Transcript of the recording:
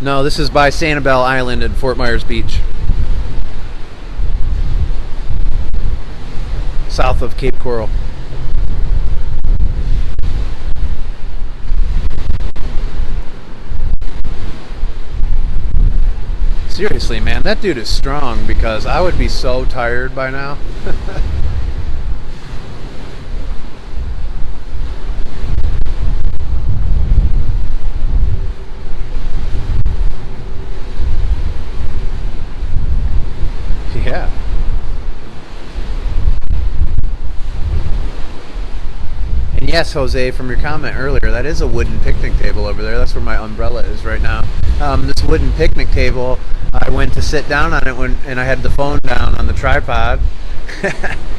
No, this is by Sanibel Island in Fort Myers Beach, south of Cape Coral. Seriously, man, that dude is strong, because I would be so tired by now. Yeah. And yes, Jose, from your comment earlier, that is a wooden picnic table over there. That's where my umbrella is right now. This wooden picnic table, I went to sit down on it and I had the phone down on the tripod.